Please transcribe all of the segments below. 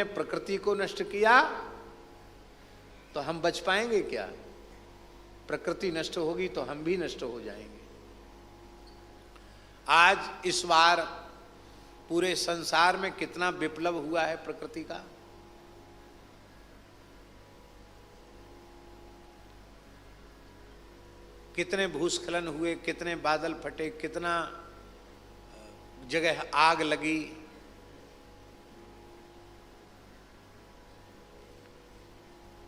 हमने प्रकृति को नष्ट किया तो हम बच पाएंगे क्या? प्रकृति नष्ट होगी तो हम भी नष्ट हो जाएंगे। आज इस बार पूरे संसार में कितना विप्लव हुआ है प्रकृति का। कितने भूस्खलन हुए, कितने बादल फटे, कितना जगह आग लगी।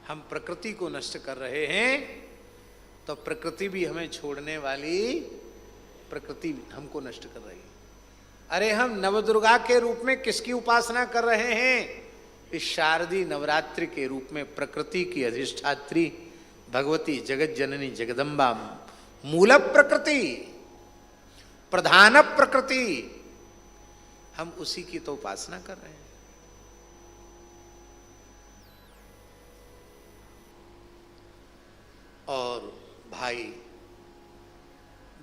हम प्रकृति को नष्ट कर रहे हैं तो प्रकृति भी हमें छोड़ने वाली, प्रकृति हमको नष्ट कर रही है। अरे हम नवदुर्गा के रूप में किसकी उपासना कर रहे हैं? इस शारदीय नवरात्रि के रूप में प्रकृति की अधिष्ठात्री भगवती जगत जननी जगदम्बा, मूल प्रकृति, प्रधान प्रकृति, हम उसी की तो उपासना कर रहे हैं। और भाई,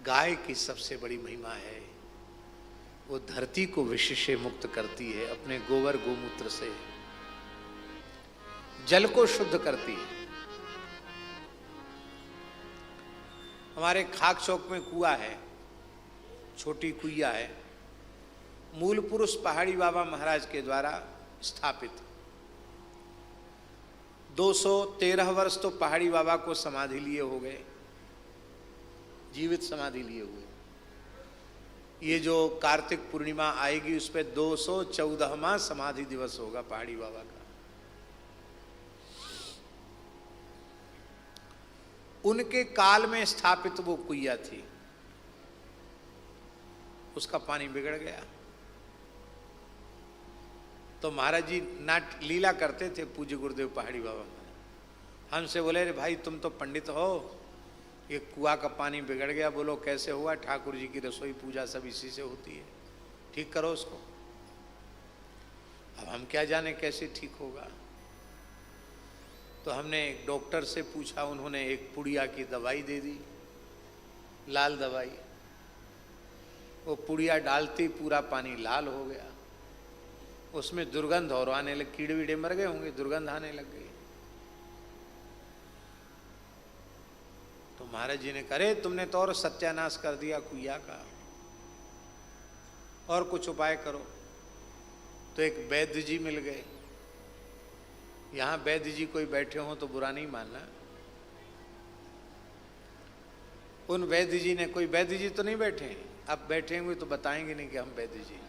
गाय की सबसे बड़ी महिमा है, वो धरती को विष से मुक्त करती है, अपने गोबर गोमूत्र से जल को शुद्ध करती है। हमारे खाक चौक में कुआं है, छोटी कुइया है, मूल पुरुष पहाड़ी बाबा महाराज के द्वारा स्थापित। 213 वर्ष तो पहाड़ी बाबा को समाधि लिए हो गए, जीवित समाधि लिए हुए। ये जो कार्तिक पूर्णिमा आएगी उस पे 214वां समाधि दिवस होगा पहाड़ी बाबा का। उनके काल में स्थापित वो कुइया थी, उसका पानी बिगड़ गया तो महाराज जी नाट लीला करते थे, पूज्य गुरुदेव पहाड़ी बाबा महाराज हमसे बोले, रे भाई तुम तो पंडित हो, ये कुआं का पानी बिगड़ गया। बोलो कैसे हुआ? ठाकुर जी की रसोई पूजा सब इसी से होती है, ठीक करो उसको। अब हम क्या जाने कैसे ठीक होगा। तो हमने एक डॉक्टर से पूछा, उन्होंने एक पुड़िया की दवाई दे दी, लाल दवाई। वो पुड़िया डालते ही पूरा पानी लाल हो गया, उसमें दुर्गंध और आने लग, कीड़े वीड़े मर गए होंगे, दुर्गंध आने लग गई। तो महाराज जी ने कहा, अरे तुमने तो और सत्यानाश कर दिया कुइया का, और कुछ उपाय करो। तो एक वैद्य जी मिल गए। यहाँ वैद्य जी कोई बैठे हो तो बुरा नहीं मानना। उन वैद्य जी ने, कोई वैद्य जी तो नहीं बैठे हैं, अब बैठेंगे तो बताएंगे नहीं कि हम वैद्य जी।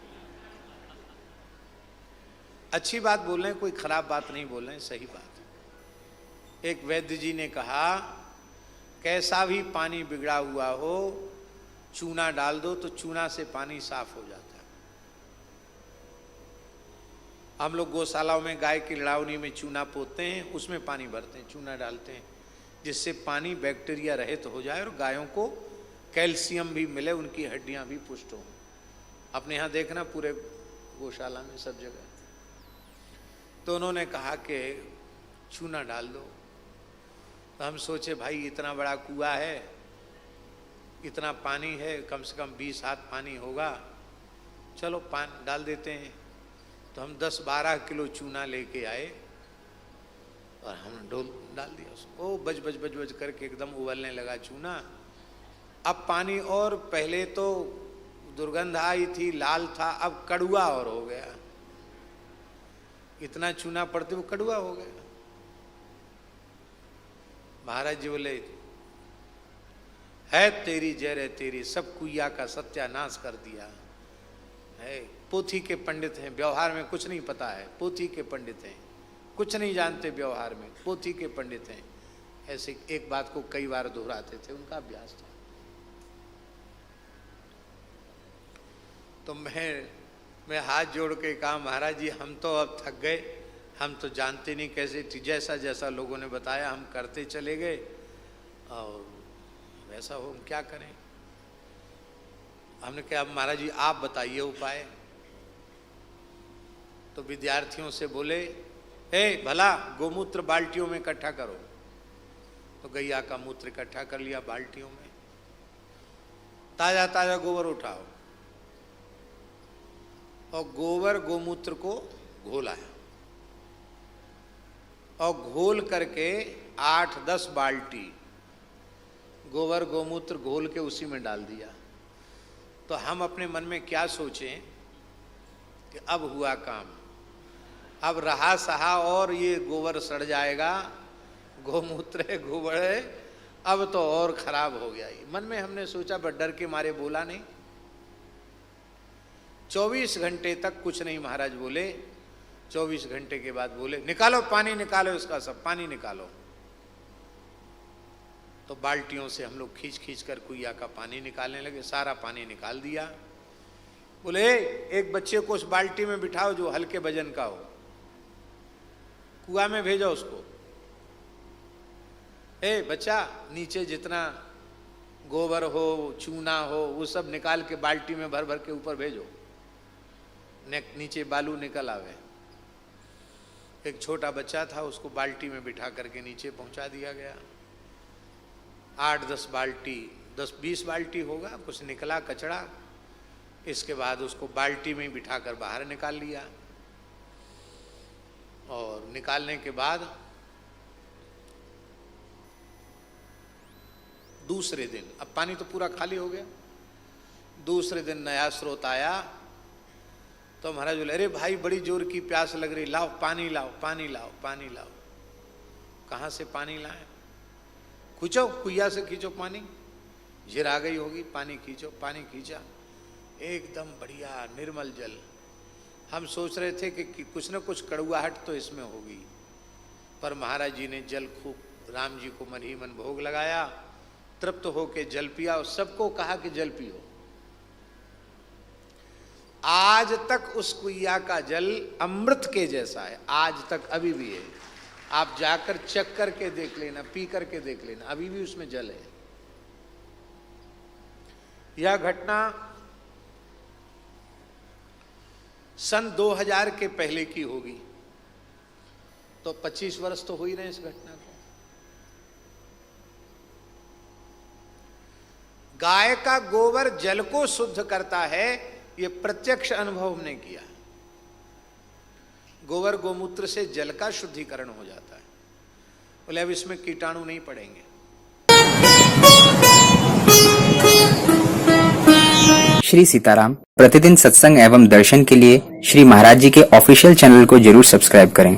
अच्छी बात बोल रहे हैं, कोई खराब बात नहीं बोल रहे हैं, सही बात। एक वैद्य जी ने कहा, कैसा भी पानी बिगड़ा हुआ हो, चूना डाल दो तो चूना से पानी साफ हो जाता है। हम लोग गौशालाओं में गाय की लड़ावनी में चूना पोतते हैं, उसमें पानी भरते हैं, चूना डालते हैं, जिससे पानी बैक्टीरिया रहित हो जाए और गायों को कैल्शियम भी मिले, उनकी हड्डियां भी पुष्ट हों। अपने यहाँ देखना पूरे गौशाला में सब जगह। तो उन्होंने कहा कि चूना डाल दो। तो हम सोचे भाई इतना बड़ा कुआं है, इतना पानी है, कम से कम 20 हाथ पानी होगा, चलो पानी डाल देते हैं। तो हम 10-12 किलो चूना लेके आए और हमने डाल दिया उसको। ओ बज बज बज बज करके एकदम उबलने लगा चूना। अब पानी, और पहले तो दुर्गंध आई थी, लाल था, अब कड़ुआ और हो गया। इतना चूना पड़ते वो कड़ुआ हो गया। महाराज जी बोले, है तेरी जय रे तेरी, सब कुइया का सत्यानाश कर दिया है। पोथी के पंडित हैं, व्यवहार में कुछ नहीं पता है, पोथी के पंडित हैं, कुछ नहीं जानते व्यवहार में, पोथी के पंडित हैं। ऐसे एक बात को कई बार दोहराते थे, उनका अभ्यास था। तो मैं हाथ जोड़ के कहा, महाराज जी हम तो अब थक गए, हम तो जानते नहीं कैसे, जैसा जैसा लोगों ने बताया हम करते चले गए और वैसा हो, हम क्या करें। हमने कहा, महाराज जी आप बताइए उपाय। तो विद्यार्थियों से बोले, हे भला गोमूत्र बाल्टियों में इकट्ठा करो। तो गैया का मूत्र इकट्ठा कर लिया बाल्टियों में, ताजा ताजा गोबर उठाओ और गोबर गोमूत्र को घोला है, और घोल करके 8-10 बाल्टी गोबर गोमूत्र घोल के उसी में डाल दिया। तो हम अपने मन में क्या सोचें कि अब हुआ काम, अब रहा सहा और ये गोबर सड़ जाएगा, गोमूत्र है गोबर है, अब तो और खराब हो गया। ये मन में हमने सोचा, बट डर के मारे बोला नहीं। 24 घंटे तक कुछ नहीं महाराज बोले। 24 घंटे के बाद बोले, निकालो पानी, निकालो इसका सब पानी निकालो। तो बाल्टियों से हम लोग खींच खींच कर कुइया का पानी निकालने लगे। सारा पानी निकाल दिया। बोले एक बच्चे को उस बाल्टी में बिठाओ जो हल्के वजन का हो, कुआं में भेजो उसको। बच्चा, नीचे जितना गोबर हो चूना हो वो सब निकाल के बाल्टी में भर भर के ऊपर भेजो, नीचे बालू निकल आवे। एक छोटा बच्चा था, उसको बाल्टी में बिठा करके नीचे पहुंचा दिया गया। 8-10 बाल्टी, 10-20 बाल्टी होगा, कुछ निकला कचड़ा। इसके बाद उसको बाल्टी में बिठा कर बाहर निकाल लिया। और निकालने के बाद दूसरे दिन, अब पानी तो पूरा खाली हो गया, दूसरे दिन नया स्रोत आया। तो महाराज बोले, अरे भाई बड़ी जोर की प्यास लग रही, लाओ पानी लाओ, पानी लाओ, पानी लाओ। कहाँ से पानी लाए? खींचो, कुइया से खींचो पानी, झिर आ गई होगी, पानी खींचो। पानी खींचा, एकदम बढ़िया निर्मल जल। हम सोच रहे थे कि कुछ न कुछ कड़ुआहट तो इसमें होगी, पर महाराज जी ने जल खूब राम जी को मन ही मन भोग लगाया, तृप्त होके जल पिया और सबको कहा कि जल पियो। आज तक उस कुइया का जल अमृत के जैसा है, आज तक अभी भी है। आप जाकर चेक करके देख लेना, पी करके देख लेना, अभी भी उसमें जल है। यह घटना सन 2000 के पहले की होगी, तो 25 वर्ष तो हो ही रहे इस घटना को। गाय का गोबर जल को शुद्ध करता है, ये प्रत्यक्ष अनुभव हमने किया। गोबर गोमूत्र से जल का शुद्धिकरण हो जाता है। बोले अब इसमें कीटाणु नहीं पड़ेंगे। श्री सीताराम प्रतिदिन सत्संग एवं दर्शन के लिए श्री महाराज जी के ऑफिशियल चैनल को जरूर सब्सक्राइब करें।